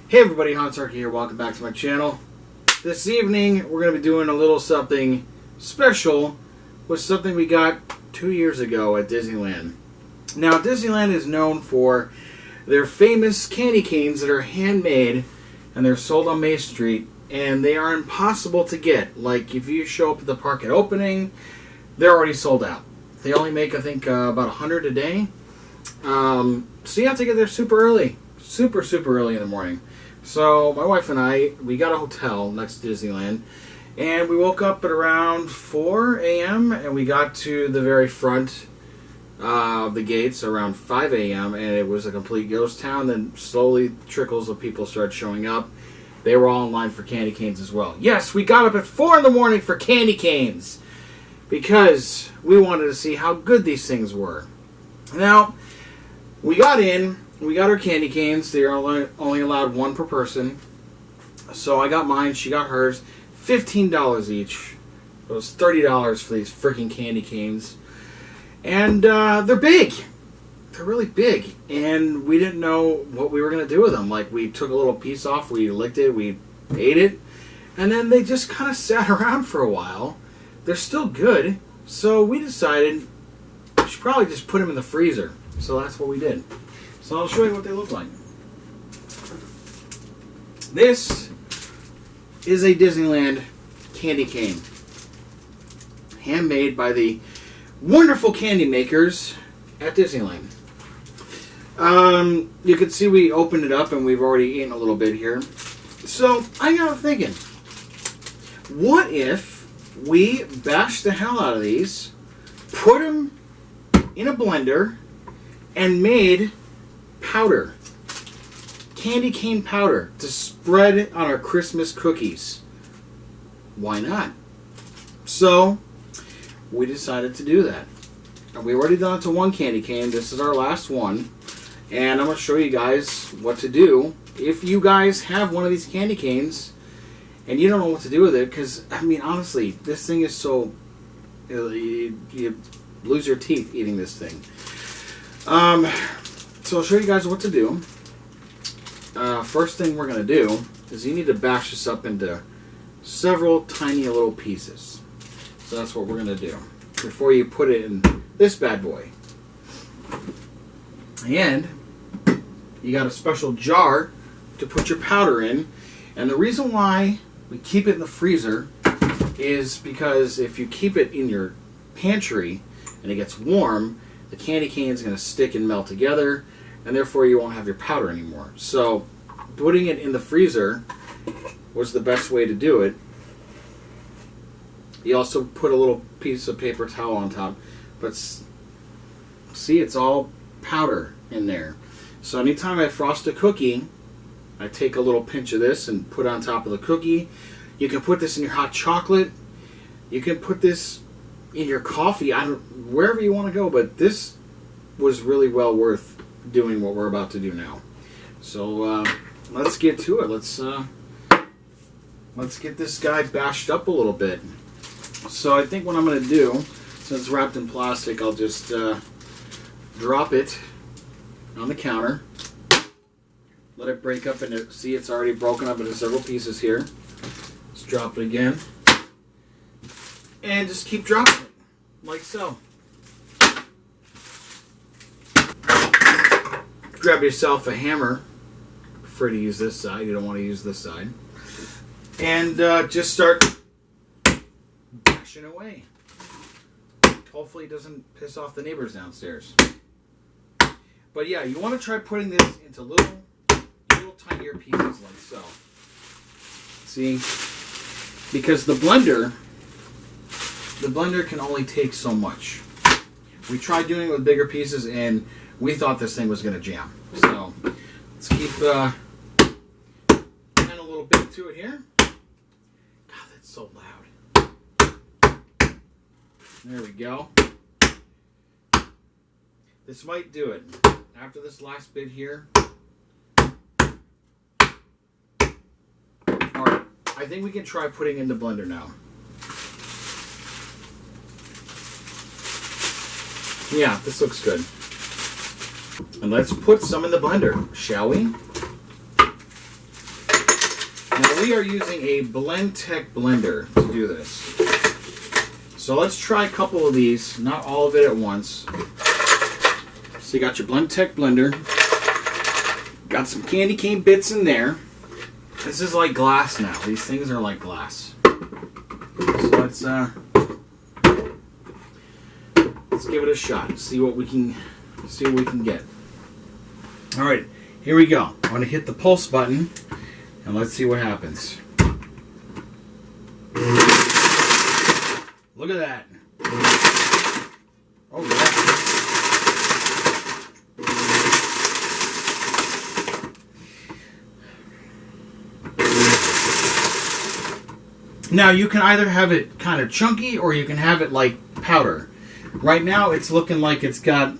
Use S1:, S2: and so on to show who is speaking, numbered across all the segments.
S1: Hey everybody, Hansarky here. Welcome back to my channel. This evening we're going to be doing a little something special with something we got 2 years ago at Disneyland. Now Disneyland is known for their famous candy canes that are handmade and they're sold on Main Street, and they are impossible to get. Like if you show up at the park at opening, they're already sold out. They only make I think about 100 a day. So you have to get there super early. Super early in the morning. So my wife and I, we got a hotel next to Disneyland, and we woke up at around 4 a.m. and we got to the very front of the gates around 5 a.m. and it was a complete ghost town. Then slowly trickles of people started showing up. They were all in line for candy canes as well. Yes, we got up at 4 in the morning for candy canes because we wanted to see how good these things were. Now, we got in. We got our candy canes. They are only allowed one per person. So I got mine. She got hers. $15 each. It was $30 for these freaking candy canes. And they're big. They're really big. And we didn't know what we were going to do with them. Like, we took a little piece off. We licked it. We ate it. And then they just kind of sat around for a while. They're still good. So we decided we should probably just put them in the freezer. So that's what we did. So I'll show you what they look like. This is a Disneyland candy cane. Handmade by the wonderful candy makers at Disneyland. You can see we opened it up and we've already eaten a little bit here. So I got thinking, what if we bash the hell out of these, put them in a blender, and made powder, candy cane powder, to spread on our Christmas cookies? Why not? So we decided to do that, and we already done it to one candy cane. This is our last one, and I'm going to show you guys what to do if you guys have one of these candy canes and you don't know what to do with it. Because I mean, honestly, this thing is so you lose your teeth eating this thing. So I'll show you guys what to do. First thing we're going to do is you need to bash this up into several tiny little pieces. So that's what we're going to do before you put it in this bad boy. And you got a special jar to put your powder in. And the reason why we keep it in the freezer is because if you keep it in your pantry and it gets warm, the candy cane is going to stick and melt together, and therefore you won't have your powder anymore. So putting it in the freezer was the best way to do it. You also put a little piece of paper towel on top, but see, it's all powder in there. So anytime I frost a cookie, I take a little pinch of this and put on top of the cookie. You can put this in your hot chocolate. You can put this in your coffee, wherever you want to go, but this was really well worth doing what we're about to do now. So let's get to it. Let's get this guy bashed up a little bit. So I think what I'm going to do, since it's wrapped in plastic, I'll just drop it on the counter. Let it break up into, see, it's already broken up into several pieces here. Let's drop it again. And just keep dropping it, like so. Grab yourself a hammer. Prefer to use this side, you don't want to use this side. And just start bashing away. Hopefully it doesn't piss off the neighbors downstairs. But yeah, you want to try putting this into little tinier pieces like so. See? Because the blender can only take so much. We tried doing it with bigger pieces and we thought this thing was going to jam. So let's keep add a little bit to it here. God, that's so loud. There we go. This might do it. After this last bit here. Alright, I think we can try putting in the blender now. Yeah, this looks good. And let's put some in the blender, shall we? Now we are using a Blendtec blender to do this. So let's try a couple of these, not all of it at once. So you got your Blendtec blender. Got some candy cane bits in there. This is like glass now. These things are like glass. So let's give it a shot. See what we can get. All right, here we go. I'm going to hit the pulse button, and let's see what happens. Look at that. Oh, yeah. Now, you can either have it kind of chunky, or you can have it like powder. Right now, it's looking like it's got...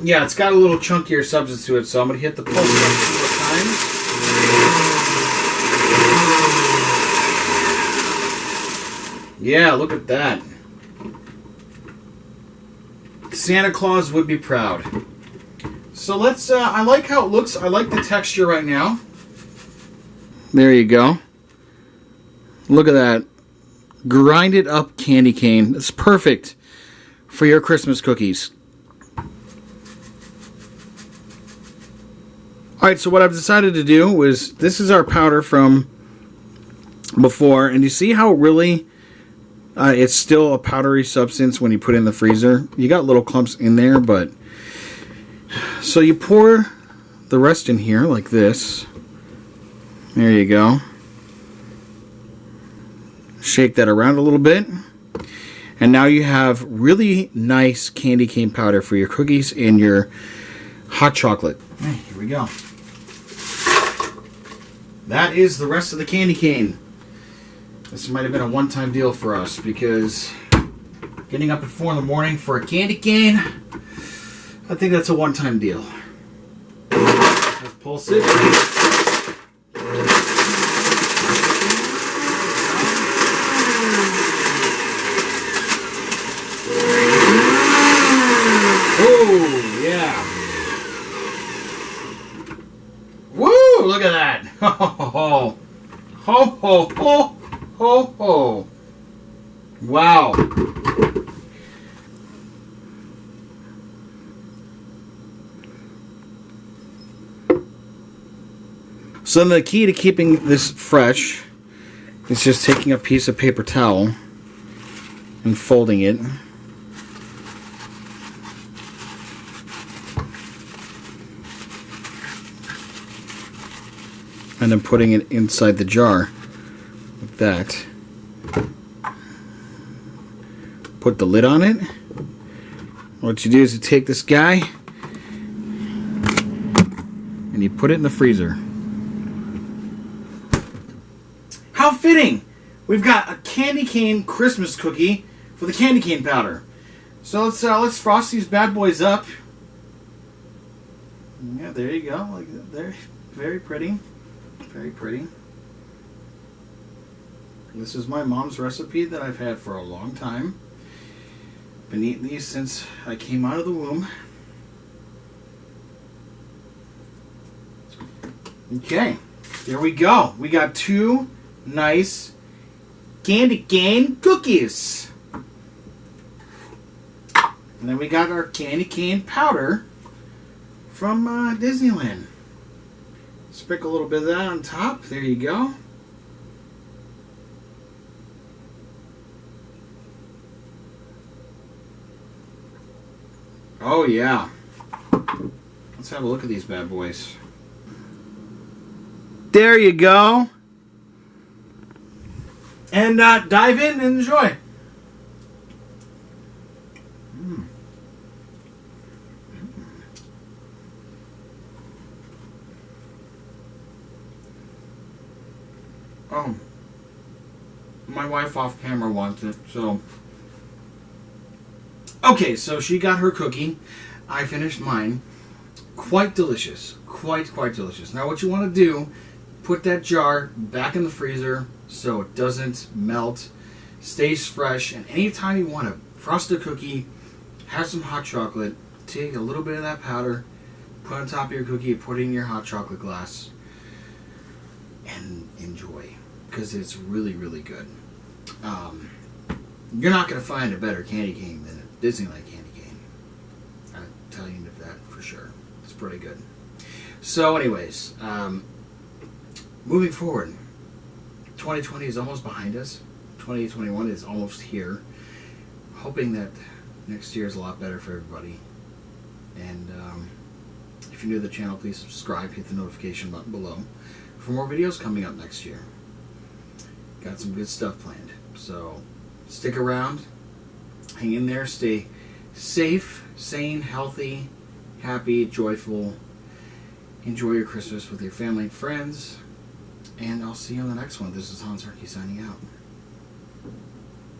S1: Yeah, it's got a little chunkier substance to it, so I'm going to hit the pulse button 4 times. Yeah, look at that. Santa Claus would be proud. So let's, I like how it looks. I like the texture right now. There you go. Look at that. Grinded up candy cane. It's perfect for your Christmas cookies. Alright, so what I've decided to do was, this is our powder from before, and you see how really it's still a powdery substance when you put it in the freezer? You got little clumps in there, but... So you pour the rest in here like this. There you go. Shake that around a little bit. And now you have really nice candy cane powder for your cookies and your hot chocolate. Hey, here we go. That is the rest of the candy cane. This might have been a one-time deal for us, because getting up at 4 in the morning for a candy cane, I think that's a one-time deal. Let's pulse it. Oh, yeah. Woo! Look at that. Ho, ho, ho, ho, ho, ho, ho. Wow. So the key to keeping this fresh is just taking a piece of paper towel and folding it. And then putting it inside the jar, like that. Put the lid on it. What you do is you take this guy, and you put it in the freezer. How fitting! We've got a candy cane Christmas cookie for the candy cane powder. So let's frost these bad boys up. Yeah, there you go. Like, they're very pretty. Very pretty. This is my mom's recipe that I've had for a long time. Been eating these since I came out of the womb. Okay, there we go. We got 2 nice candy cane cookies. And then we got our candy cane powder from Disneyland. Sprinkle a little bit of that on top. There you go. Oh yeah. Let's have a look at these bad boys. There you go. And dive in and enjoy. Oh, my wife off camera wants it, so. Okay, so she got her cookie. I finished mine. Quite delicious. Quite delicious. Now what you want to do, put that jar back in the freezer so it doesn't melt, stays fresh, and anytime you want to frost a cookie, have some hot chocolate, take a little bit of that powder, put on top of your cookie, put it in your hot chocolate glass, and and enjoy, because it's really, really good. You're not going to find a better candy cane than a Disneyland Candy Cane. I'll tell you that for sure. It's pretty good. So anyways, moving forward, 2020 is almost behind us. 2021 is almost here. Hoping that next year is a lot better for everybody. And if you're new to the channel, please subscribe, hit the notification button below for more videos coming up next year. Got some good stuff planned. So stick around, hang in there, stay safe, sane, healthy, happy, joyful. Enjoy your Christmas with your family and friends. And I'll see you on the next one. This is Hans Herky signing out.